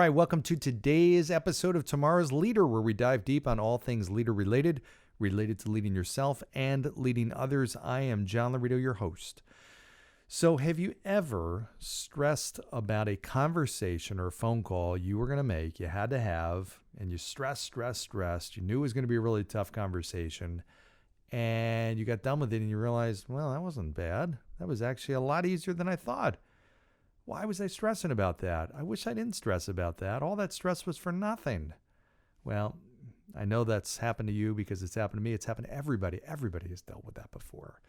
right, welcome to today's episode of Tomorrow's Leader, where we dive deep on all things leader related to leading yourself and leading others. I am John Laurito, your host. So have you ever stressed about a conversation or a phone call you were going to make, you had to have, and you stressed, you knew it was going to be a really tough conversation, and you got done with it and you realized, well, that wasn't bad. That was actually a lot easier than I thought. Why was I stressing about that? I wish I didn't stress about that. All that stress was for nothing. Well, I know that's happened to you because it's happened to me. It's happened to everybody. Everybody has dealt with that before.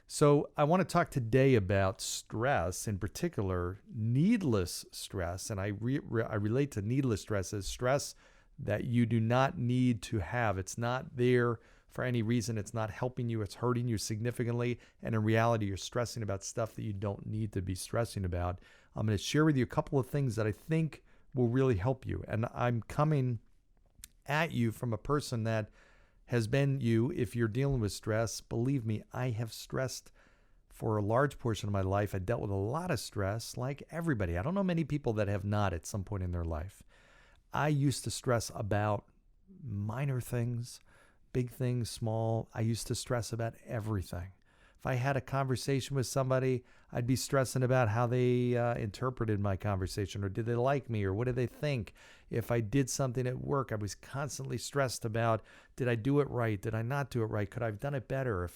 So I want to talk today about stress, in particular, needless stress. And I relate to needless stress as stress that you do not need to have. It's not there for any reason. It's not helping you. It's hurting you significantly. And in reality, you're stressing about stuff that you don't need to be stressing about. I'm going to share with you a couple of things that I think will really help you. And I'm coming at you from a person that has been you. If you're dealing with stress, believe me, I have stressed for a large portion of my life. I dealt with a lot of stress like everybody. I don't know many people that have not at some point in their life. I used to stress about minor things, big things, small. I used to stress about everything. If I had a conversation with somebody, I'd be stressing about how they interpreted my conversation, or did they like me, or what did they think? If I did something at work, I was constantly stressed about, did I do it right? Did I not do it right? Could I have done it better?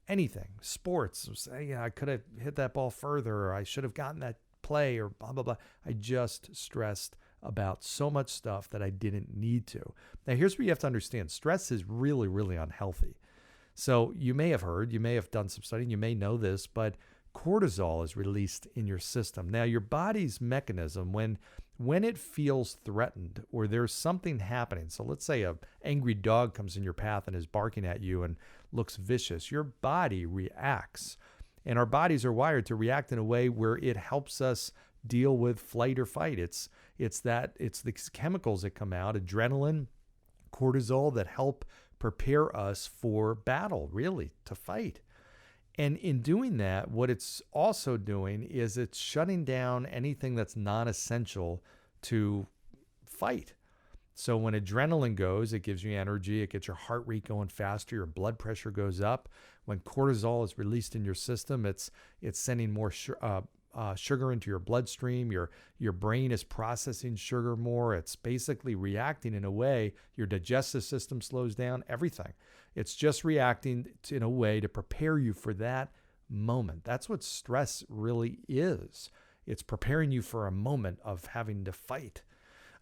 Anything, sports, I could have hit that ball further, or I should have gotten that play, or blah, blah, blah. I just stressed about so much stuff that I didn't need to. Now, here's what you have to understand. Stress is really, really unhealthy. So you may have heard, you may have done some studying, you may know this, but cortisol is released in your system. Now, your body's mechanism, when it feels threatened or there's something happening, so let's say an angry dog comes in your path and is barking at you and looks vicious, your body reacts. And our bodies are wired to react in a way where it helps us deal with flight or fight. It's the chemicals that come out, adrenaline, cortisol, that help prepare us for battle, really, to fight. And in doing that, what it's also doing is it's shutting down anything that's non-essential to fight. So when adrenaline goes, it gives you energy, it gets your heart rate going faster, your blood pressure goes up. When cortisol is released in your system, it's sending more sugar into your bloodstream. Your brain is processing sugar more. It's basically reacting in a way. Your digestive system slows down, everything. It's just reacting in a way to prepare you for that moment. That's what stress really is. It's preparing you for a moment of having to fight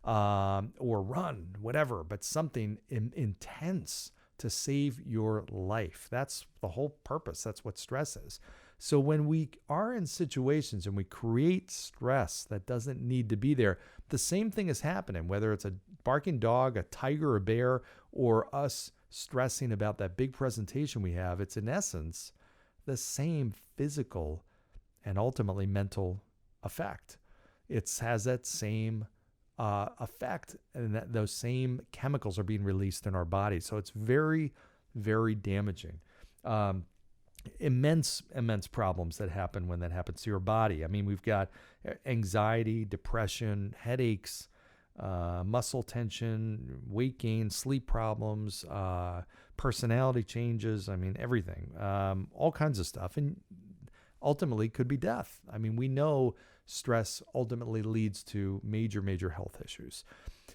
or run, whatever, but something intense to save your life. That's the whole purpose. That's what stress is. So when we are in situations and we create stress that doesn't need to be there, the same thing is happening, whether it's a barking dog, a tiger, a bear, or us stressing about that big presentation we have. It's in essence the same physical and ultimately mental effect. It has that same effect, and that those same chemicals are being released in our body. So it's very, very damaging. Immense problems that happen when that happens to your body. I mean, we've got anxiety, depression, headaches, muscle tension, weight gain, sleep problems, personality changes. I mean, everything, all kinds of stuff. And ultimately could be death. I mean, we know stress ultimately leads to major, major health issues.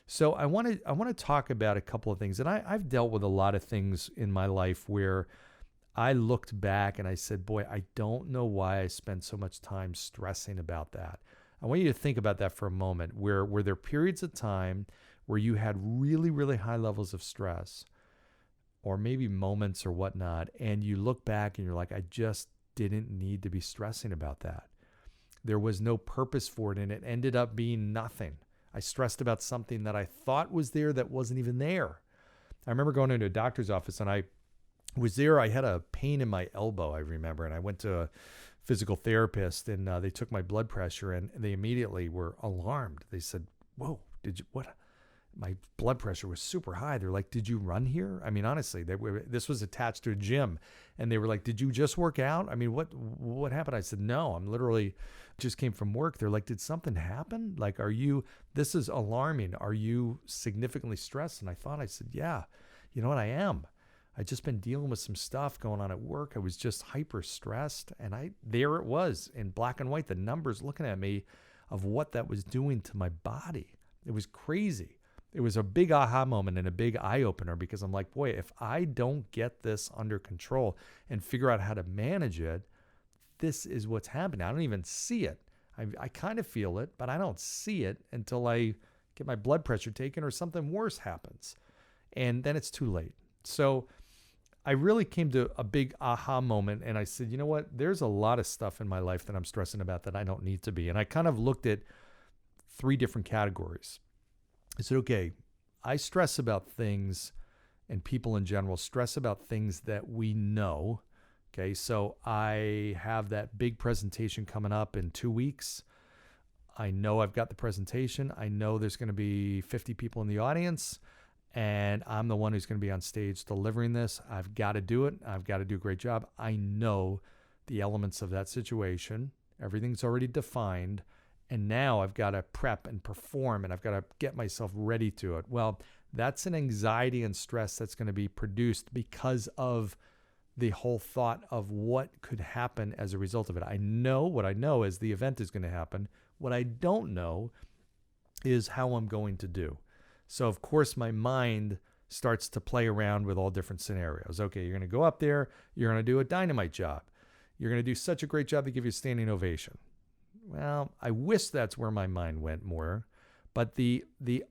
So I want to talk about a couple of things. And I've dealt with a lot of things in my life where I looked back and I said, boy, I don't know why I spent so much time stressing about that. I want you to think about that for a moment. Were there periods of time where you had really, really high levels of stress, or maybe moments or whatnot, and you look back and you're like, I just didn't need to be stressing about that. There was no purpose for it, and it ended up being nothing. I stressed about something that I thought was there that wasn't even there. I remember going into a doctor's office, and I was there. I had a pain in my elbow, I remember, and I went to a physical therapist, and they took my blood pressure, and they immediately were alarmed. They said, whoa, what? my blood pressure was super high. They're like, did you run here? I mean, honestly, this was attached to a gym. And they were like, did you just work out? I mean, what happened? I said, no, I'm literally just came from work. They're like, did something happen? Like, this is alarming. Are you significantly stressed? And I said, yeah, you know what? I am. I just been dealing with some stuff going on at work. I was just hyper stressed. And there it was in black and white, the numbers looking at me of what that was doing to my body. It was crazy. It was a big aha moment and a big eye opener, because I'm like, boy, if I don't get this under control and figure out how to manage it, this is what's happening. I don't even see it. I kind of feel it, but I don't see it until I get my blood pressure taken or something worse happens. And then it's too late. So I really came to a big aha moment, and I said, you know what? There's a lot of stuff in my life that I'm stressing about that I don't need to be. And I kind of looked at 3 different categories. I said, okay, I stress about things, and people in general stress about things that we know. Okay, so I have that big presentation coming up in 2 weeks. I know I've got the presentation. I know there's going to be 50 people in the audience, and I'm the one who's going to be on stage delivering this. I've got to do it. I've got to do a great job. I know the elements of that situation. Everything's already defined. And now I've got to prep and perform, and I've got to get myself ready to it. Well, that's an anxiety and stress that's going to be produced because of the whole thought of what could happen as a result of it. What I know is the event is going to happen. What I don't know is how I'm going to do. So, of course, my mind starts to play around with all different scenarios. Okay, you're going to go up there. You're going to do a dynamite job. You're going to do such a great job they give you a standing ovation. Well, I wish that's where my mind went more. But the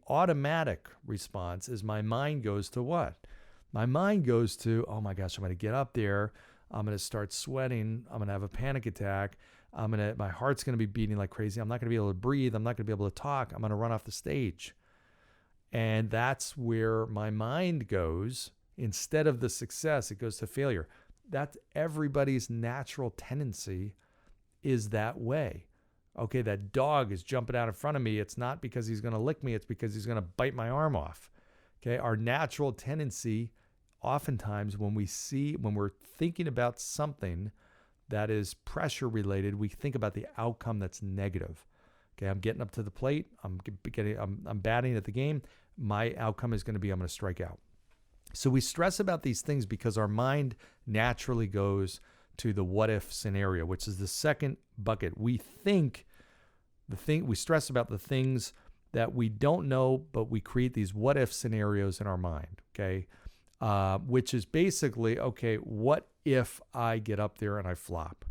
automatic response is my mind goes to what? My mind goes to, oh my gosh, I'm going to get up there. I'm going to start sweating. I'm going to have a panic attack. My heart's going to be beating like crazy. I'm not going to be able to breathe. I'm not going to be able to talk. I'm going to run off the stage. And that's where my mind goes. Instead of the success, it goes to failure. That's everybody's natural tendency is that way. Okay, that dog is jumping out in front of me. It's not because he's going to lick me. It's because he's going to bite my arm off. Okay, our natural tendency, oftentimes when we're thinking about something that is pressure related, we think about the outcome that's negative. Okay, I'm getting up to the plate. I'm batting at the game. My outcome is going to be I'm going to strike out. So we stress about these things because our mind naturally goes to the what if scenario, which is the second bucket. We stress about the things that we don't know, but we create these what if scenarios in our mind. Okay, which is basically, okay, what if I get up there and I flop?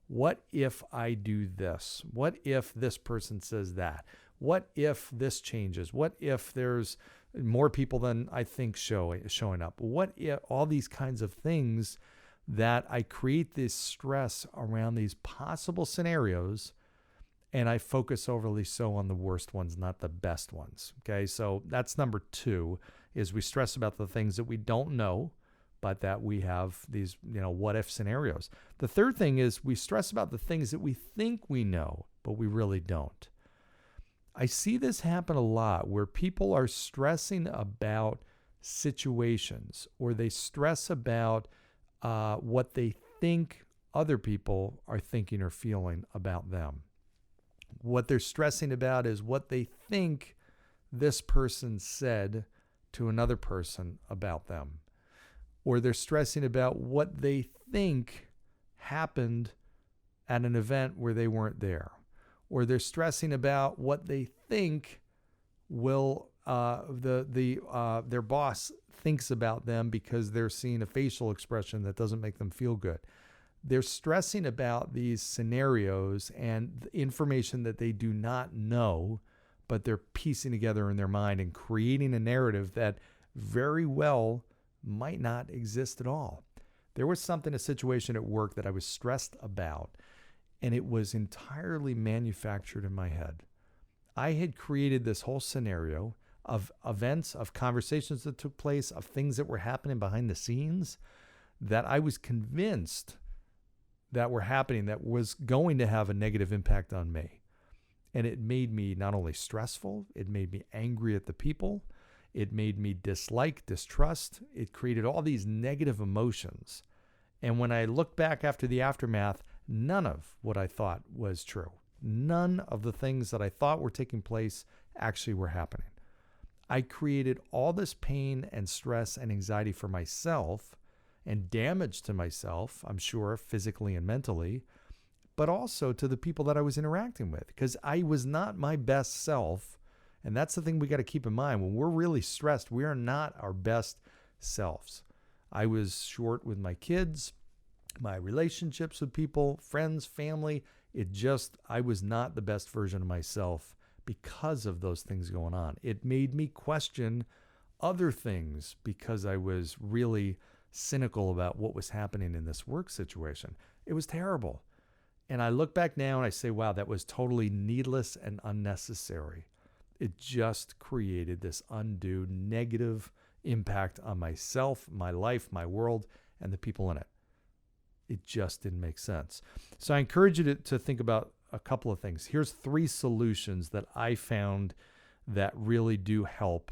What if I do this? What if this person says that? What if this changes? What if there's more people than I think showing up? What if all these kinds of things that I create this stress around these possible scenarios, and I focus overly so on the worst ones, not the best ones. Okay, so that's number 2, is we stress about the things that we don't know, but that we have these, what if scenarios. The third thing is we stress about the things that we think we know, but we really don't. I see this happen a lot where people are stressing about situations, or they stress about what they think other people are thinking or feeling about them. What they're stressing about is what they think this person said to another person about them. Or they're stressing about what they think happened at an event where they weren't there. Or they're stressing about what they think will their boss thinks about them because they're seeing a facial expression that doesn't make them feel good. They're stressing about these scenarios and information that they do not know, but they're piecing together in their mind and creating a narrative that very well might not exist at all. There was a situation at work that I was stressed about, and it was entirely manufactured in my head. I had created this whole scenario of events, of conversations that took place, of things that were happening behind the scenes that I was convinced that were happening that was going to have a negative impact on me. And it made me not only stressful, it made me angry at the people. It made me dislike, distrust. It created all these negative emotions. And when I look back after the aftermath, none of what I thought was true. None of the things that I thought were taking place actually were happening. I created all this pain and stress and anxiety for myself and damage to myself, I'm sure, physically and mentally, but also to the people that I was interacting with, because I was not my best self. And that's the thing we got to keep in mind. When we're really stressed, we are not our best selves. I was short with my kids, my relationships with people, friends, family. I was not the best version of myself because of those things going on. It made me question other things because I was really cynical about what was happening in this work situation. It was terrible. And I look back now and I say, wow, that was totally needless and unnecessary. It just created this undue negative impact on myself, my life, my world, and the people in it. It just didn't make sense. So I encourage you to think about a couple of things. Here's 3 solutions that I found that really do help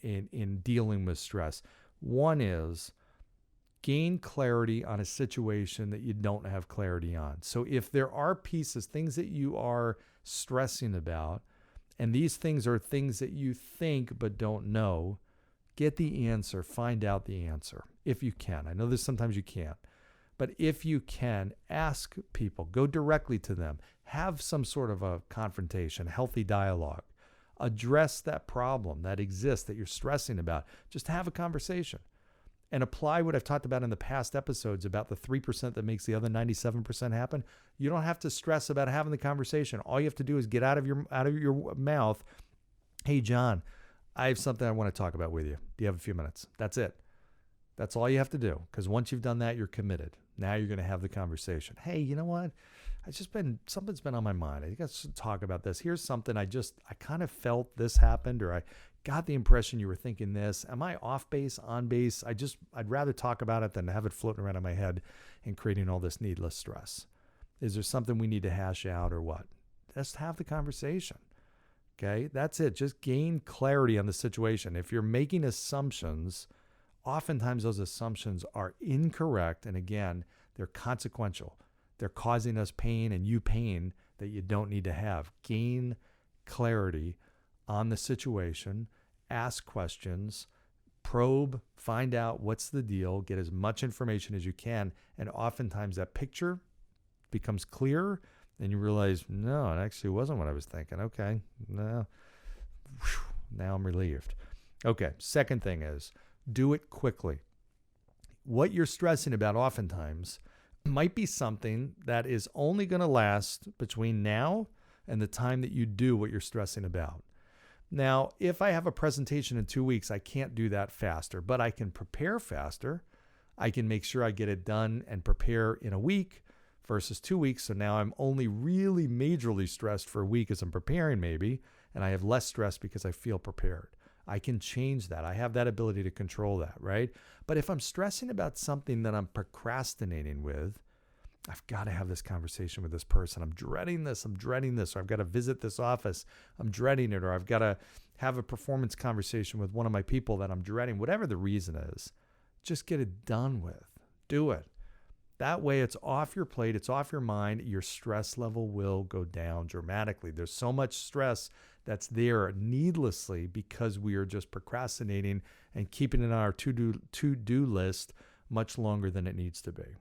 in dealing with stress. One is gain clarity on a situation that you don't have clarity on. So if there are pieces, things that you are stressing about, and these things are things that you think but don't know, get the answer, find out the answer if you can. I know there's sometimes you can't, but if you can, ask people, go directly to them, have some sort of a confrontation, healthy dialogue, address that problem that exists that you're stressing about. Just have a conversation. And apply what I've talked about in the past episodes about the 3% that makes the other 97% happen. You don't have to stress about having the conversation. All you have to do is get out of your mouth, hey, John, I have something I want to talk about with you. Do you have a few minutes? That's it. That's all you have to do. Because once you've done that, you're committed. Now you're going to have the conversation. Hey, you know what? Something's been on my mind. I think I should talk about this. Here's something I kind of felt this happened, or I got the impression you were thinking this. Am I off base, on base? I'd rather talk about it than have it floating around in my head and creating all this needless stress. Is there something we need to hash out or what? Just have the conversation. Okay, that's it. Just gain clarity on the situation. If you're making assumptions, oftentimes those assumptions are incorrect. And again, they're consequential. They're causing us pain and you pain that you don't need to have. Gain clarity on the situation, ask questions, probe, find out what's the deal, get as much information as you can. And oftentimes that picture becomes clearer and you realize, no, it actually wasn't what I was thinking. Okay, no, now I'm relieved. Okay, second thing is do it quickly. What you're stressing about oftentimes might be something that is only going to last between now and the time that you do what you're stressing about. Now, if I have a presentation in 2 weeks, I can't do that faster, but I can prepare faster. I can make sure I get it done and prepare in a week versus 2 weeks. So now I'm only really majorly stressed for a week as I'm preparing maybe, and I have less stress because I feel prepared. I can change that. I have that ability to control that, right? But if I'm stressing about something that I'm procrastinating with, I've got to have this conversation with this person. I'm dreading this, or I've got to visit this office. I'm dreading it, or I've got to have a performance conversation with one of my people that I'm dreading. Whatever the reason is, just get it done with. Do it. That way it's off your plate, it's off your mind. Your stress level will go down dramatically. There's so much stress that's there needlessly because we are just procrastinating and keeping it on our to-do list much longer than it needs to be.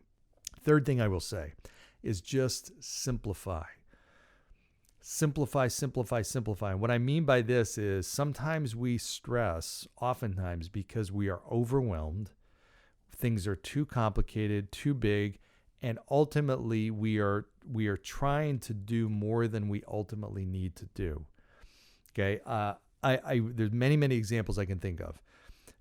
Third thing I will say is just simplify. Simplify. And what I mean by this is sometimes we stress, oftentimes because we are overwhelmed. Things are too complicated, too big, and ultimately we are trying to do more than we ultimately need to do. Okay, there's many examples I can think of,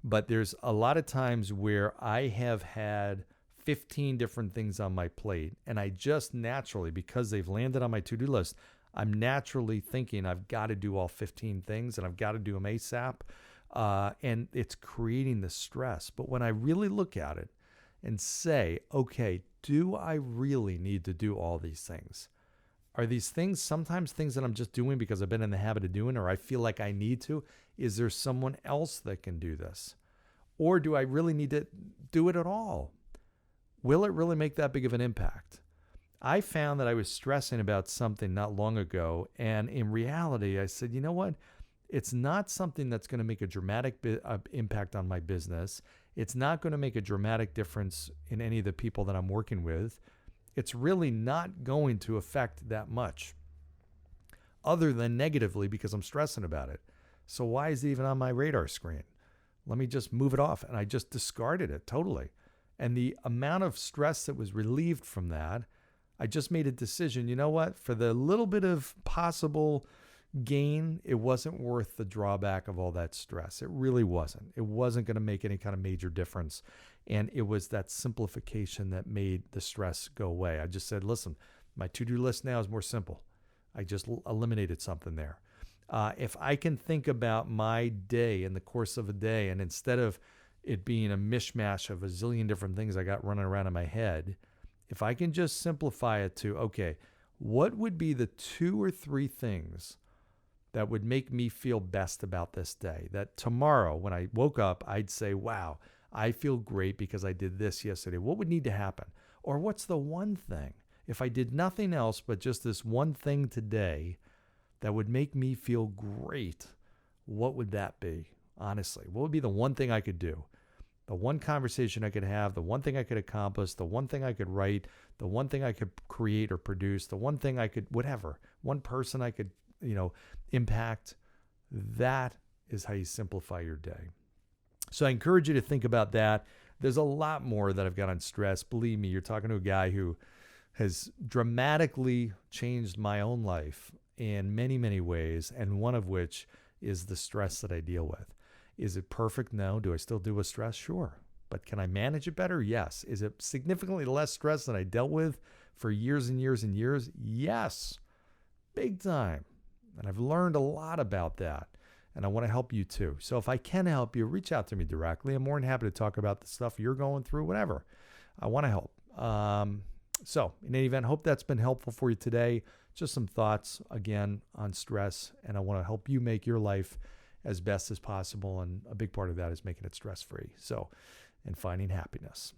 but there's a lot of times where I have had 15 different things on my plate, and I just naturally, because they've landed on my to-do list, I'm naturally thinking I've got to do all 15 things and I've got to do them ASAP, and it's creating the stress. But when I really look at it and say, okay, do I really need to do all these things? Are these things sometimes things that I'm just doing because I've been in the habit of doing, or I feel like I need to? Is there someone else that can do this? Or do I really need to do it at all? Will it really make that big of an impact? I found that I was stressing about something not long ago, and in reality, I said, you know what? It's not something that's going to make a dramatic impact on my business. It's not going to make a dramatic difference in any of the people that I'm working with. It's really not going to affect that much other than negatively because I'm stressing about it. So why is it even on my radar screen? Let me just move it off. And I just discarded it totally. And the amount of stress that was relieved from that, I just made a decision, you know what? For the little bit of possible gain, it wasn't worth the drawback of all that stress. It really wasn't. It wasn't going to make any kind of major difference. And it was that simplification that made the stress go away. I just said, listen, my to-do list now is more simple. I just eliminated something there. If I can think about my day in the course of a day, and instead of it being a mishmash of a zillion different things I got running around in my head, if I can just simplify it to, okay, what would be the 2 or 3 things that would make me feel best about this day? That tomorrow when I woke up, I'd say, wow, I feel great because I did this yesterday. What would need to happen? Or what's the one thing, if I did nothing else but just this one thing today that would make me feel great? What would that be? Honestly, what would be the one thing I could do? The one conversation I could have, the one thing I could accomplish, the one thing I could write, the one thing I could create or produce, the one thing I could, whatever, one person I could, impact. That is how you simplify your day. So I encourage you to think about that. There's a lot more that I've got on stress. Believe me, you're talking to a guy who has dramatically changed my own life in many, many ways, and one of which is the stress that I deal with. Is it perfect? No. Do I still deal with stress? Sure. But can I manage it better? Yes. Is it significantly less stress than I dealt with for years and years and years? Yes. Big time. And I've learned a lot about that. And I want to help you too. So if I can help you, reach out to me directly. I'm more than happy to talk about the stuff you're going through, whatever. I want to help. So in any event, hope that's been helpful for you today. Just some thoughts, again, on stress. And I want to help you make your life as best as possible. And a big part of that is making it stress-free. So, and finding happiness.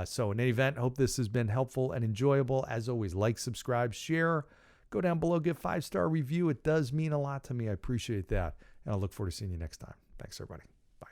So in any event, hope this has been helpful and enjoyable. As always, like, subscribe, share. Go down below, give 5-star review. It does mean a lot to me. I appreciate that. And I'll look forward to seeing you next time. Thanks, everybody. Bye.